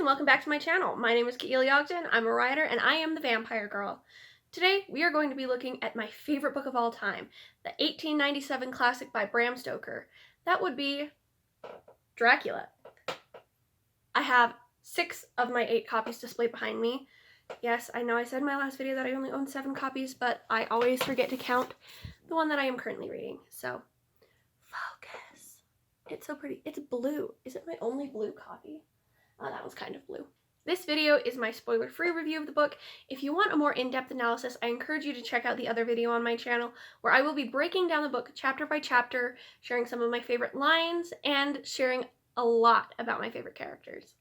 welcome back to my channel. My name is Keely Ogden, I'm a writer, and I am the Vampire Girl. Today, we are going to be looking at my favorite book of all time, the 1897 classic by Bram Stoker. That would be Dracula. I have 6 of my 8 copies displayed behind me. Yes, I know I said in my last video that I only own 7 copies, but I always forget to count the one that I am currently reading, so focus. It's so pretty. It's blue. Is it my only blue copy? Oh, that one's kind of blue. This video is my spoiler-free review of the book. If you want a more in-depth analysis, I encourage you to check out the other video on my channel, where I will be breaking down the book chapter by chapter, sharing some of my favorite lines, and sharing a lot about my favorite characters.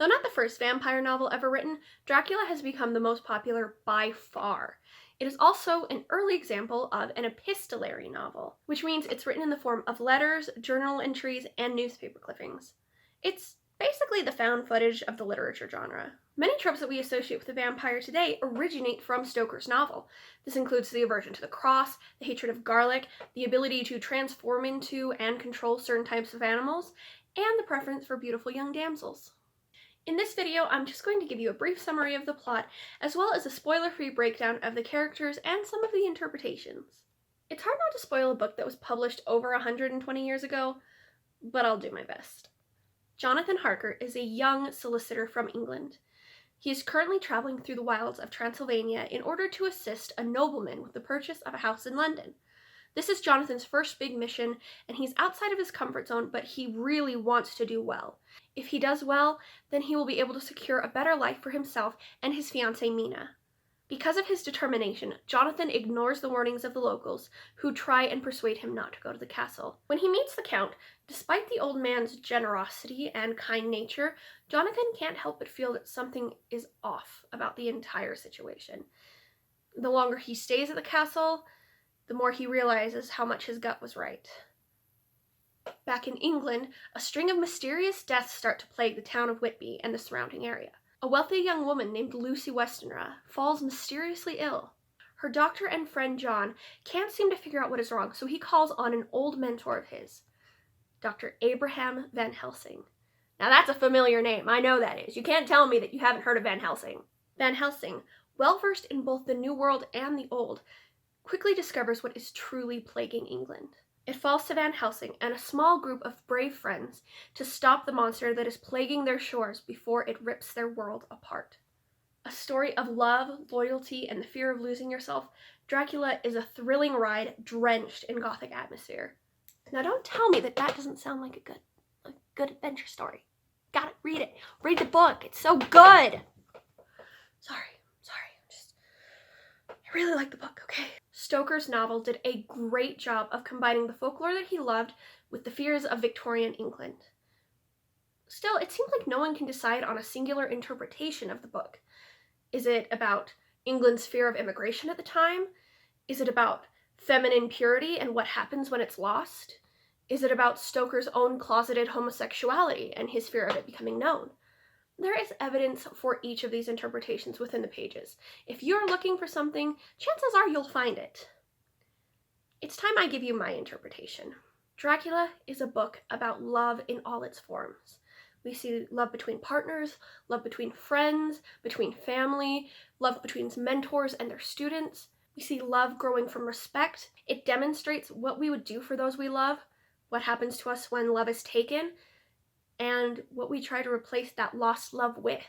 Though not the first vampire novel ever written, Dracula has become the most popular by far. It is also an early example of an epistolary novel, which means it's written in the form of letters, journal entries, and newspaper clippings. It's basically the found footage of the literature genre. Many tropes that we associate with the vampire today originate from Stoker's novel. This includes the aversion to the cross, the hatred of garlic, the ability to transform into and control certain types of animals, and the preference for beautiful young damsels. In this video, I'm just going to give you a brief summary of the plot, as well as a spoiler-free breakdown of the characters and some of the interpretations. It's hard not to spoil a book that was published over 120 years ago, but I'll do my best. Jonathan Harker is a young solicitor from England. He is currently traveling through the wilds of Transylvania in order to assist a nobleman with the purchase of a house in London. This is Jonathan's first big mission, and he's outside of his comfort zone, but he really wants to do well. If he does well, then he will be able to secure a better life for himself and his fiancée Mina. Because of his determination, Jonathan ignores the warnings of the locals, who try and persuade him not to go to the castle. When he meets the Count, despite the old man's generosity and kind nature, Jonathan can't help but feel that something is off about the entire situation. The longer he stays at the castle, the more he realizes how much his gut was right. Back in England, a string of mysterious deaths start to plague the town of Whitby and the surrounding area. A wealthy young woman named Lucy Westenra falls mysteriously ill. Her doctor and friend John can't seem to figure out what is wrong, so he calls on an old mentor of his, Dr. Abraham Van Helsing. Now that's a familiar name, I know that is. You can't tell me that you haven't heard of Van Helsing. Van Helsing, well-versed in both the New World and the Old, quickly discovers what is truly plaguing England. It falls to Van Helsing and a small group of brave friends to stop the monster that is plaguing their shores before it rips their world apart. A story of love, loyalty, and the fear of losing yourself, Dracula is a thrilling ride drenched in Gothic atmosphere. Now don't tell me that that doesn't sound like a good adventure story. Gotta read it. Read the book. It's so good. Sorry. I really like the book, okay? Stoker's novel did a great job of combining the folklore that he loved with the fears of Victorian England. Still, it seems like no one can decide on a singular interpretation of the book. Is it about England's fear of immigration at the time? Is it about feminine purity and what happens when it's lost? Is it about Stoker's own closeted homosexuality and his fear of it becoming known? There is evidence for each of these interpretations within the pages. If you're looking for something, chances are you'll find it. It's time I give you my interpretation. Dracula is a book about love in all its forms. We see love between partners, love between friends, between family, love between mentors and their students. We see love growing from respect. It demonstrates what we would do for those we love, what happens to us when love is taken, and what we try to replace that lost love with.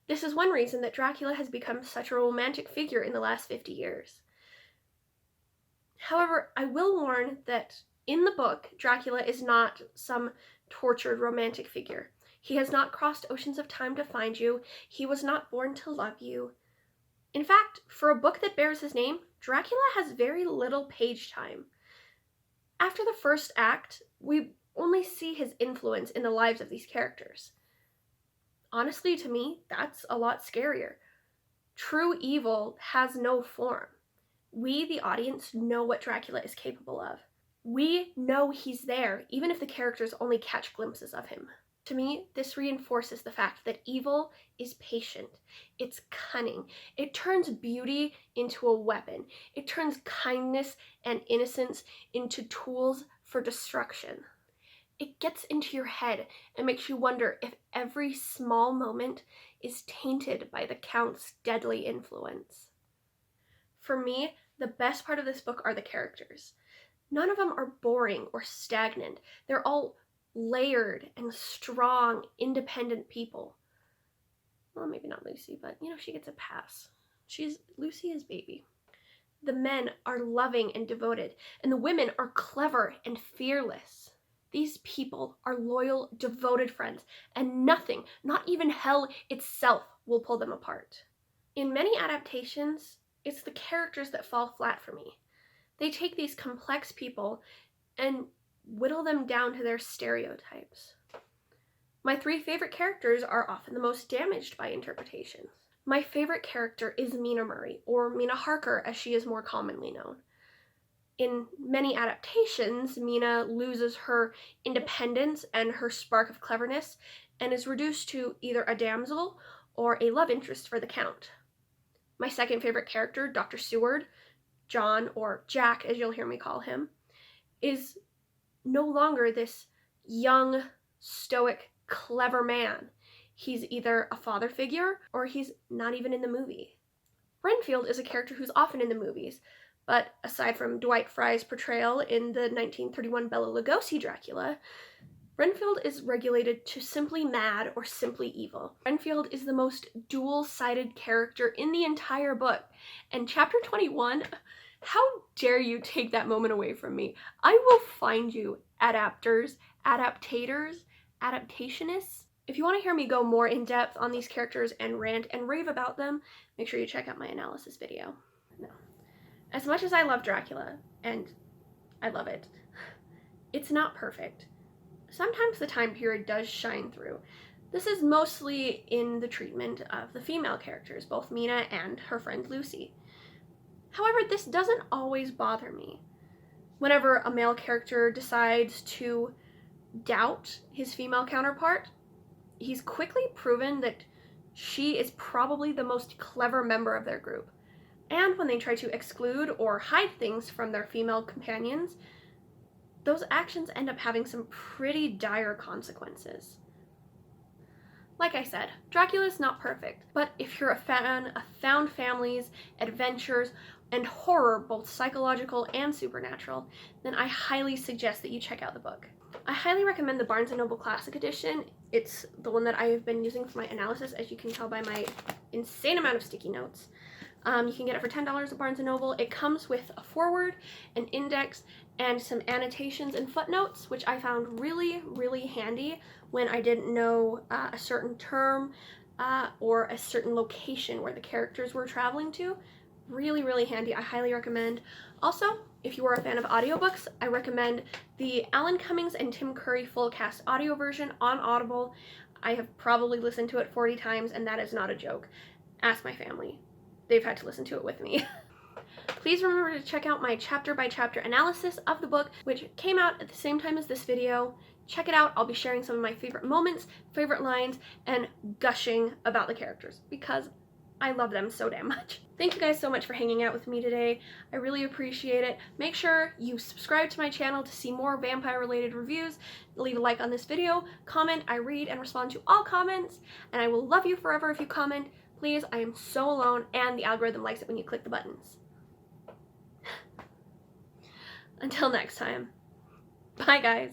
This is one reason that Dracula has become such a romantic figure in the last 50 years. However, I will warn that in the book, Dracula is not some tortured romantic figure. He has not crossed oceans of time to find you. He was not born to love you. In fact, for a book that bears his name, Dracula has very little page time. After the first act, we only see his influence in the lives of these characters. Honestly, to me, that's a lot scarier. True evil has no form. We, the audience, know what Dracula is capable of. We know he's there, even if the characters only catch glimpses of him. To me, this reinforces the fact that evil is patient. It's cunning. It turns beauty into a weapon. It turns kindness and innocence into tools for destruction. It gets into your head and makes you wonder if every small moment is tainted by the Count's deadly influence. For me, the best part of this book are the characters. None of them are boring or stagnant. They're all layered and strong, independent people. Well, maybe not Lucy, but she gets a pass. Lucy is baby. The men are loving and devoted, and the women are clever and fearless. These people are loyal, devoted friends, and nothing, not even hell itself, will pull them apart. In many adaptations, it's the characters that fall flat for me. They take these complex people and whittle them down to their stereotypes. My 3 favorite characters are often the most damaged by interpretations. My favorite character is Mina Murray, or Mina Harker as she is more commonly known. In many adaptations, Mina loses her independence and her spark of cleverness and is reduced to either a damsel or a love interest for the Count. My second favorite character, Dr. Seward, John, or Jack as you'll hear me call him, is no longer this young, stoic, clever man. He's either a father figure or he's not even in the movie. Renfield is a character who's often in the movies, but aside from Dwight Frye's portrayal in the 1931 Bela Lugosi Dracula, Renfield is regulated to simply mad or simply evil. Renfield is the most dual-sided character in the entire book, and chapter 21, how dare you take that moment away from me? I will find you, adapters, adaptators, adaptationists. If you want to hear me go more in depth on these characters and rant and rave about them, make sure you check out my analysis video. No. As much as I love Dracula, and I love it, it's not perfect. Sometimes the time period does shine through. This is mostly in the treatment of the female characters, both Mina and her friend Lucy. However, this doesn't always bother me. Whenever a male character decides to doubt his female counterpart, he's quickly proven that she is probably the most clever member of their group. And when they try to exclude or hide things from their female companions, those actions end up having some pretty dire consequences. Like I said, Dracula is not perfect, but if you're a fan of found families, adventures, and horror, both psychological and supernatural, then I highly suggest that you check out the book. I highly recommend the Barnes & Noble Classic Edition. It's the one that I have been using for my analysis, as you can tell by my insane amount of sticky notes. You can get it for $10 at Barnes & Noble. It comes with a foreword, an index, and some annotations and footnotes, which I found really, really handy when I didn't know a certain term or a certain location where the characters were traveling to. Really, really handy. I highly recommend. Also, if you are a fan of audiobooks, I recommend the Alan Cummings and Tim Curry full cast audio version on Audible. I have probably listened to it 40 times, and that is not a joke. Ask my family. They've had to listen to it with me. Please remember to check out my chapter-by-chapter analysis of the book, which came out at the same time as this video. Check it out. I'll be sharing some of my favorite moments, favorite lines, and gushing about the characters, because I love them so damn much. Thank you guys so much for hanging out with me today. I really appreciate it. Make sure you subscribe to my channel to see more vampire-related reviews. Leave a like on this video, comment. I read and respond to all comments, and I will love you forever if you comment. Please, I am so alone, and the algorithm likes it when you click the buttons. Until next time. Bye, guys.